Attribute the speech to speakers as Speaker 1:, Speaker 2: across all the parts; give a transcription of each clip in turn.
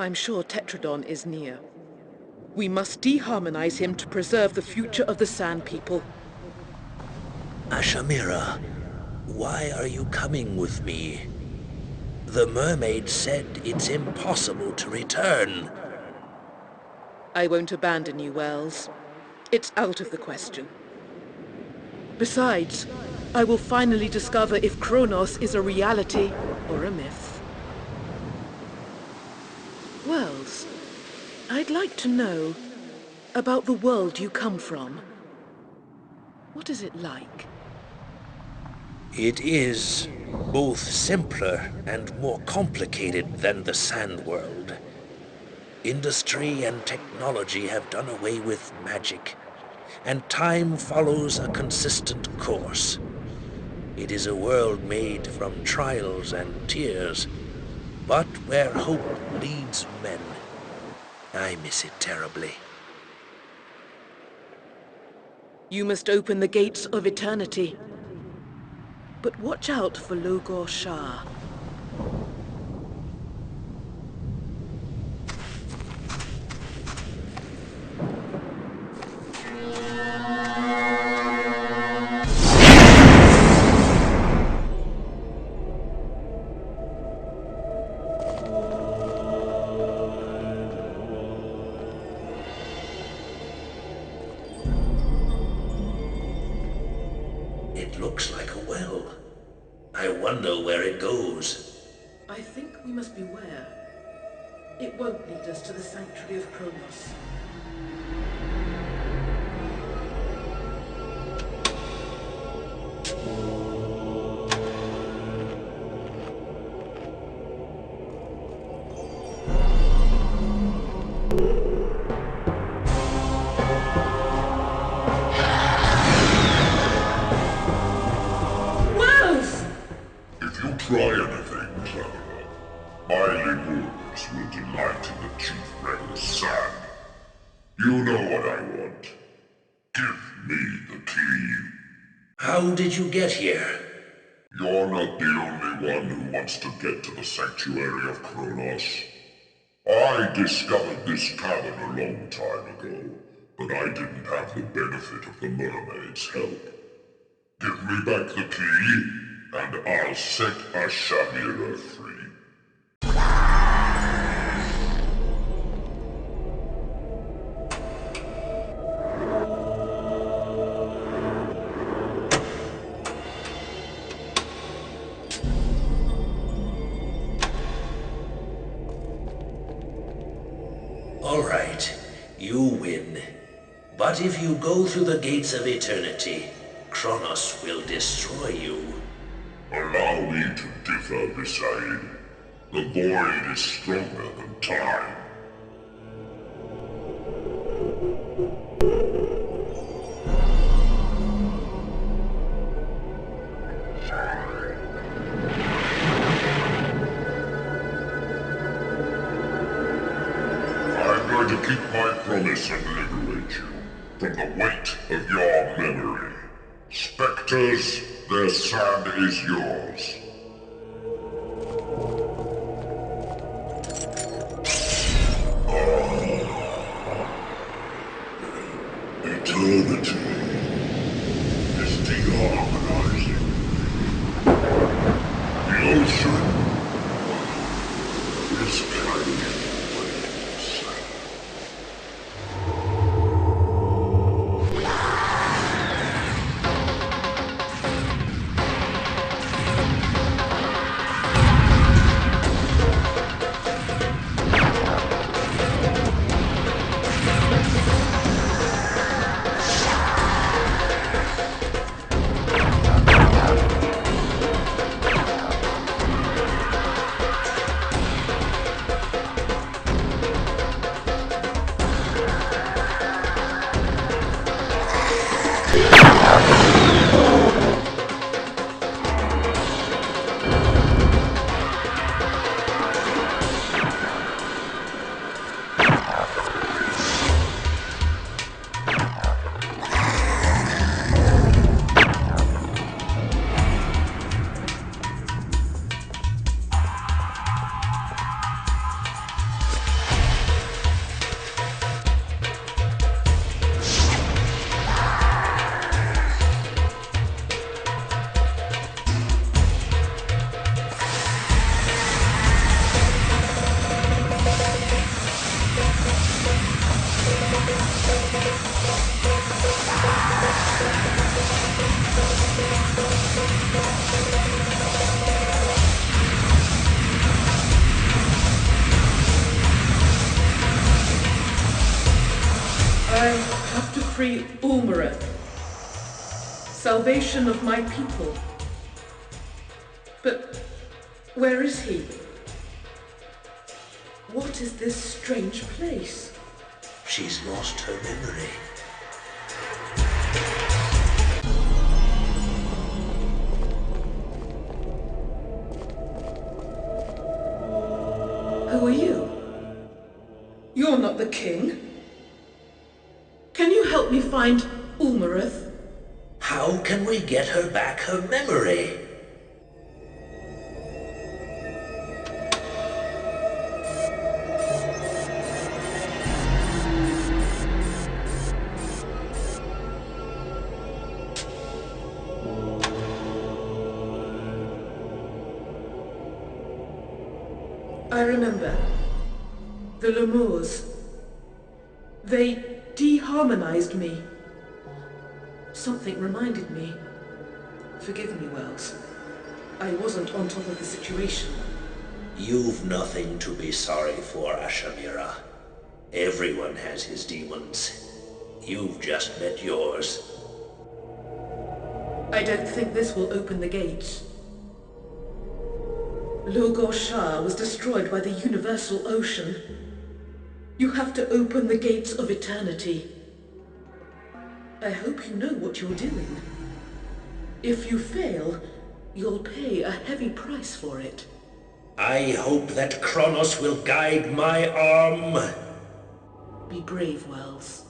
Speaker 1: I'm sure Tetradon is near. We must deharmonize him to preserve the future of the Sand People.
Speaker 2: Ashamira, why are you coming with me? The mermaid said it's impossible to return.
Speaker 1: I won't abandon you, Wells. It's out of the question. Besides, I will finally discover if Kronos is a reality or a myth. Wells, I'd like to know about the world you come from. What is it like?
Speaker 2: It is both simpler and more complicated than the Sand World. Industry and technology have done away with magic, and time follows a consistent course. It is a world made from trials and tears, but where hope leads men. I miss it terribly.
Speaker 1: You must open the gates of eternity. But watch out for Logor Shah.
Speaker 2: It looks like a well. I wonder where it goes.
Speaker 1: I think we must beware. It won't lead us to the sanctuary of Kronos.
Speaker 3: Try anything cleverer. My Lemurs will delight in the chief rebel's sand. You know what I want. Give me the key.
Speaker 2: How did you get here?
Speaker 3: You're not the only one who wants to get to the sanctuary of Kronos. I discovered this cavern a long time ago, but I didn't have the benefit of the mermaid's help. Give me back the key, and I'll set Ashamira free.
Speaker 2: All right, you win. But if you go through the gates of eternity, Kronos will destroy you.
Speaker 3: Allow me to differ, Visaid. The void is stronger than time. I'm going to keep my promise and liberate you from the weight of your memory. Spectres, their sand is yours. Eternity is deharmonizing. The ocean is carrying waves.
Speaker 1: free Ulmareth. Salvation of my people. But where is he? What is this strange place?
Speaker 2: She's lost her memory.
Speaker 1: Who are you? You're not the king. Can you help me find Ulmareth?
Speaker 2: How can we get her back her memory?
Speaker 1: I remember. The Lemurs. They deharmonized me. Something reminded me. Forgive me, Wells. I wasn't on top of the situation.
Speaker 2: You've nothing to be sorry for, Ashamira. Everyone has his demons. You've just met yours.
Speaker 1: I don't think this will open the gates. Logor Shah was destroyed by the universal ocean. You have to open the gates of eternity. I hope you know what you're doing. If you fail, you'll pay a heavy price for it.
Speaker 2: I hope that Kronos will guide my arm.
Speaker 1: Be brave, Wells.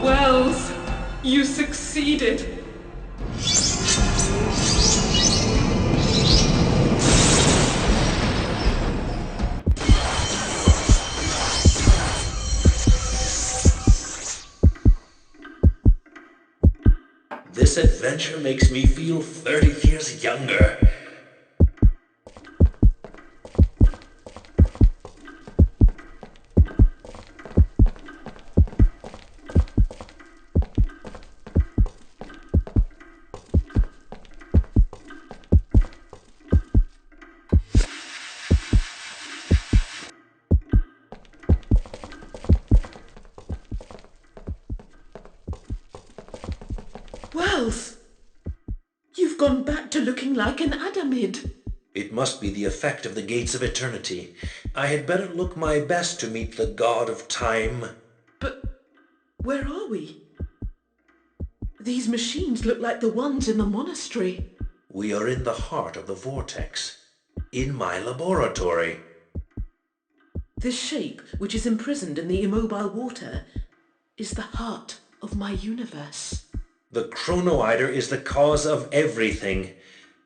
Speaker 1: Wells, you succeeded.
Speaker 2: This adventure makes me feel 30 years younger.
Speaker 1: Wells, you've gone back to looking like an Adamid.
Speaker 2: It must be the effect of the Gates of Eternity. I had better look my best to meet the God of Time.
Speaker 1: But where are we? These machines look like the ones in the monastery.
Speaker 2: We are in the heart of the vortex, in my laboratory.
Speaker 1: This shape, which is imprisoned in the immobile water, is the heart of my universe.
Speaker 2: The chrono eider is the cause of everything,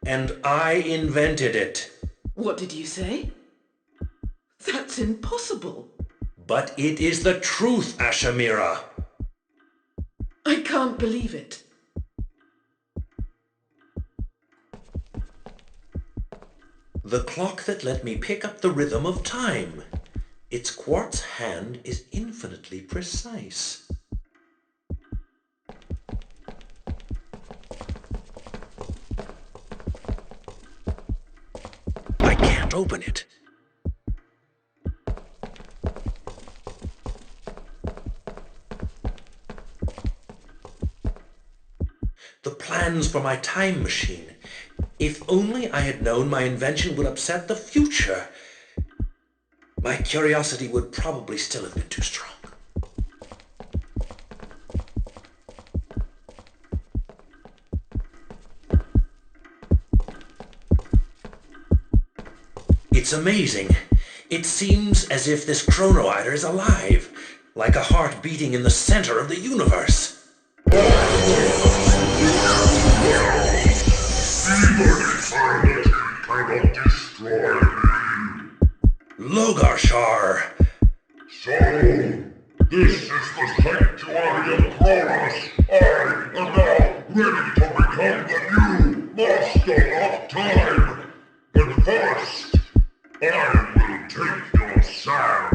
Speaker 2: and I invented it.
Speaker 1: What did you say? That's impossible.
Speaker 2: But it is the truth, Ashamira.
Speaker 1: I can't believe it.
Speaker 2: The clock that let me pick up the rhythm of time. Its quartz hand is infinitely precise. I can't open it. The plans for my time machine. If only I had known my invention would upset the future. My curiosity would probably still have been too strong. It's amazing. It seems as if this chrono eider is alive, like a heart beating in the center of the universe.
Speaker 3: Even eternity cannot destroy me.
Speaker 2: Logarshar!
Speaker 3: So, this is the sanctuary of Chronos. I am now ready to become the new master of time. But first, I will take your sand.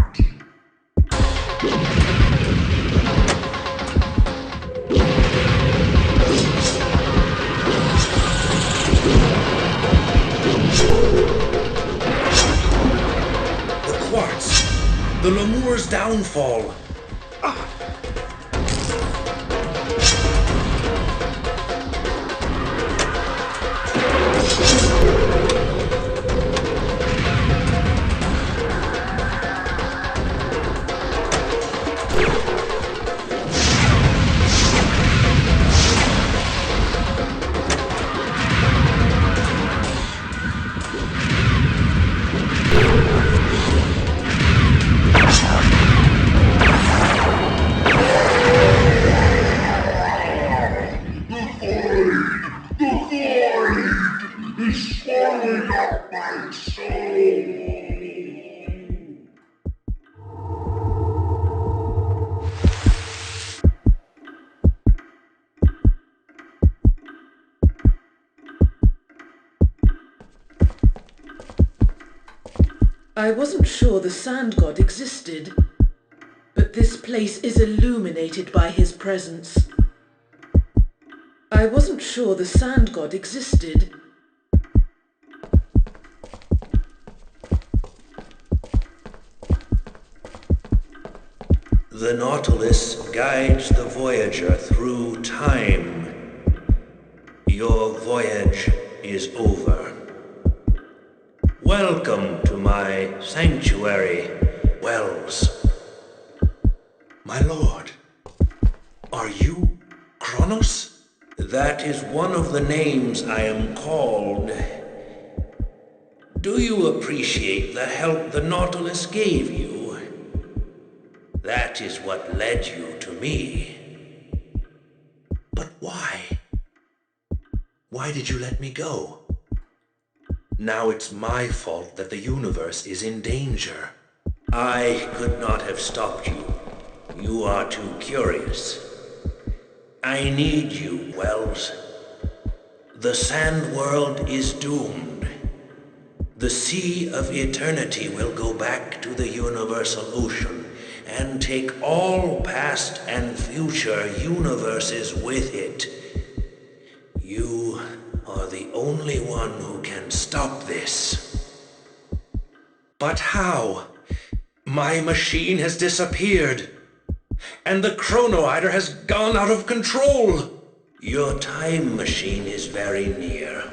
Speaker 2: The quartz! The Lemur's downfall!
Speaker 3: Is swallowing up my soul.
Speaker 1: I wasn't sure the sand god existed, but this place is illuminated by his presence. I wasn't sure the sand god existed.
Speaker 2: The Nautilus guides the Voyager through time. Your voyage is over. Welcome to my sanctuary, Wells. My lord, are you Kronos? That is one of the names I am called. Do you appreciate the help the Nautilus gave you? That is what led you to me. But why? Why did you let me go? Now it's my fault that the universe is in danger. I could not have stopped you. You are too curious. I need you, Wells. The sand world is doomed. The sea of eternity will go back to the universal ocean and take all past and future universes with it. You are the only one who can stop this. But how? My machine has disappeared, and the chrono eider has gone out of control. Your time machine is very near.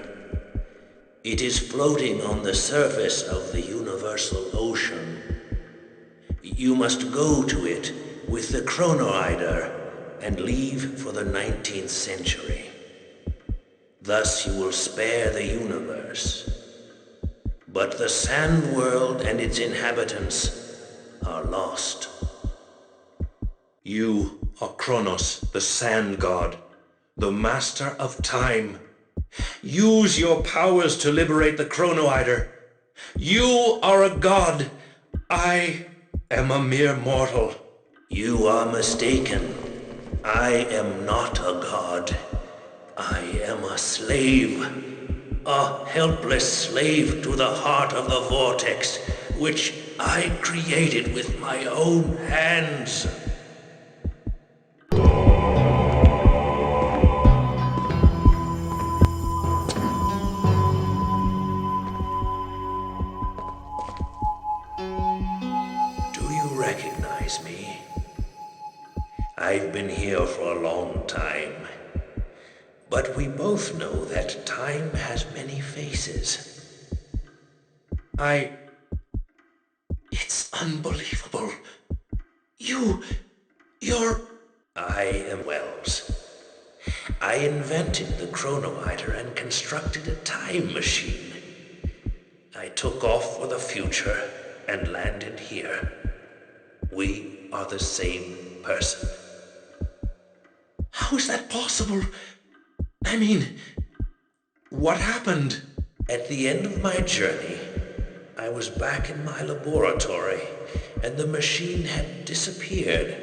Speaker 2: It is floating on the surface of the universal ocean. You must go to it with the chrono eider and leave for the 19th century. Thus you will spare the universe. But the sand world and its inhabitants are lost. You are Kronos, the sand god, the master of time. Use your powers to liberate the chrono eider. You are a god. I am a mere mortal. You are mistaken. I am not a god. I am a slave. A helpless slave to the heart of the vortex, which I created with my own hands. Recognize me? I've been here for a long time, But we both know that time has many faces. It's unbelievable. You're... I am Wells. I invented the chrono eider and constructed a time machine. I took off for the future and landed here. We are the same person. How is that possible? I mean, what happened? At the end of my journey, I was back in my laboratory, and the machine had disappeared.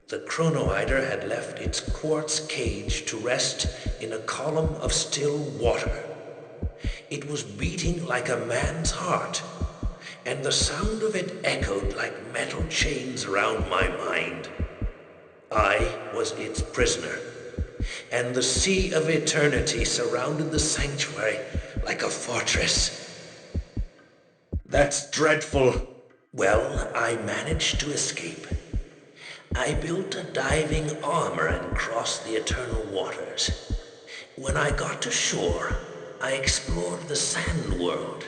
Speaker 2: The chrono eider had left its quartz cage to rest in a column of still water. It was beating like a man's heart, and the sound of it echoed like metal chains around my mind. I was its prisoner, and the sea of eternity surrounded the sanctuary like a fortress. That's dreadful. Well, I managed to escape. I built a diving armor and crossed the eternal waters. When I got to shore, I explored the sand world.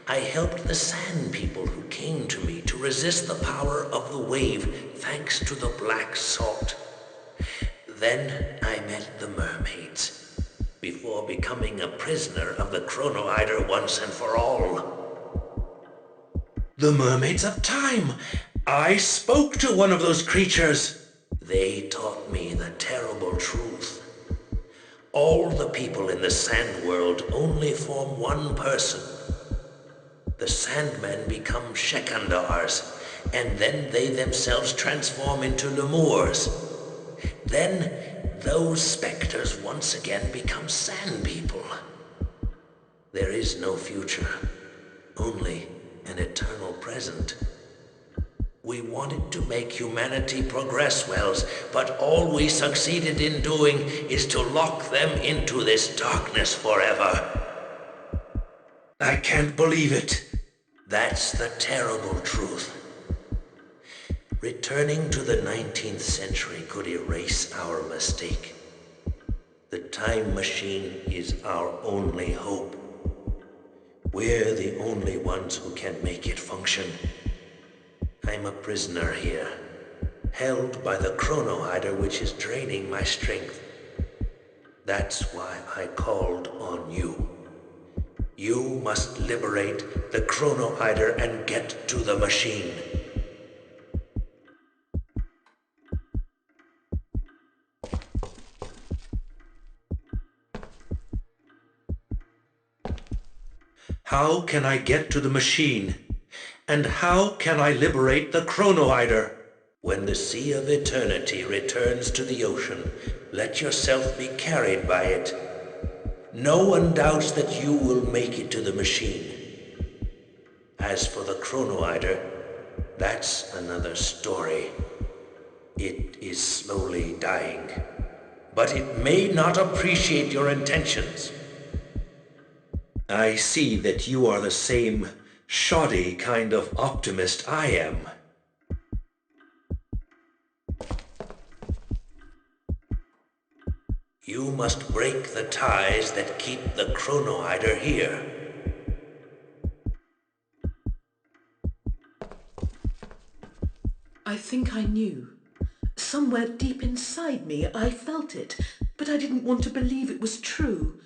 Speaker 2: I helped the sand people who came to me to resist the power of the wave thanks to the black salt. Then I met the mermaids, before becoming a prisoner of the chrono eider once and for all. The mermaids of time! I spoke to one of those creatures. They taught me the terrible truth. All the people in the sand world only form one person. The Sandmen become Shekandars, and then they themselves transform into lemurs. Then those specters once again become sand people. There is no future, only an eternal present. We wanted to make humanity progress, Wells, but all we succeeded in doing is to lock them into this darkness forever. I can't believe it. That's the terrible truth. Returning to the 19th century could erase our mistake. The time machine is our only hope. We're the only ones who can make it function. I'm a prisoner here, held by the chrono eider which is draining my strength. That's why I called on you. You must liberate the chrono eider and get to the machine. How can I get to the machine? And how can I liberate the chrono eider? When the sea of eternity returns to the ocean, let yourself be carried by it. No one doubts that you will make it to the machine. As for the chrono eider, that's another story. It is slowly dying, but it may not appreciate your intentions. I see that you are the same shoddy kind of optimist I am. You must break the ties that keep the chrono eider here.
Speaker 1: I think I knew. Somewhere deep inside me, I felt it, but I didn't want to believe it was true.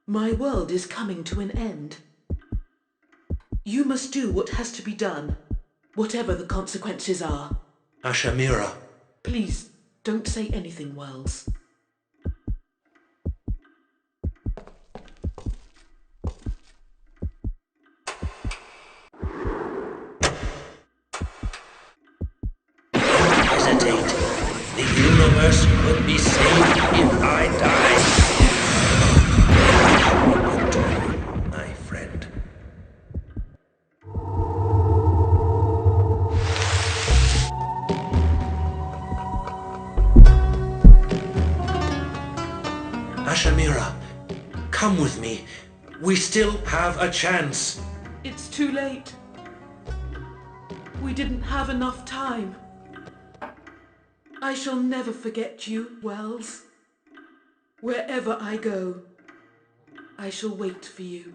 Speaker 1: My world is coming to an end. You must do what has to be done, whatever the consequences are.
Speaker 2: Ashamira.
Speaker 1: Please, don't say anything, Wells.
Speaker 2: Hesitate. The universe could be saved if I died. My friend. Ashamira, come with me. We still have a chance.
Speaker 1: It's too late. We didn't have enough time. I shall never forget you, Wells. Wherever I go, I shall wait for you.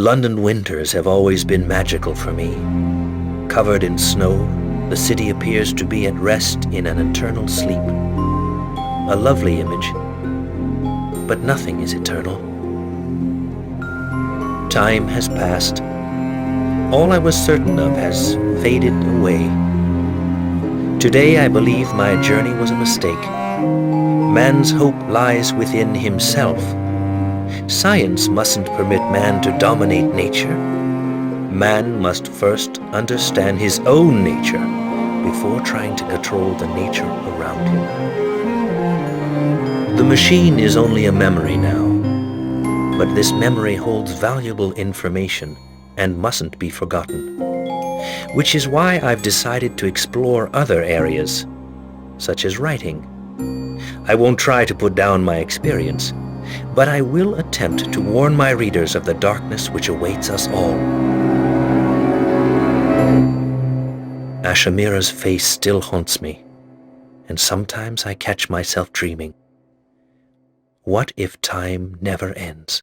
Speaker 2: London winters have always been magical for me. Covered in snow, the city appears to be at rest in an eternal sleep. A lovely image, but nothing is eternal. Time has passed. All I was certain of has faded away. Today I believe my journey was a mistake. Man's hope lies within himself. Science mustn't permit man to dominate nature. Man must first understand his own nature before trying to control the nature around him. The machine is only a memory now, but this memory holds valuable information and mustn't be forgotten. Which is why I've decided to explore other areas, such as writing. I won't try to put down my experience, but I will attempt to warn my readers of the darkness which awaits us all. Ashamira's face still haunts me, and sometimes I catch myself dreaming. What if time never ends?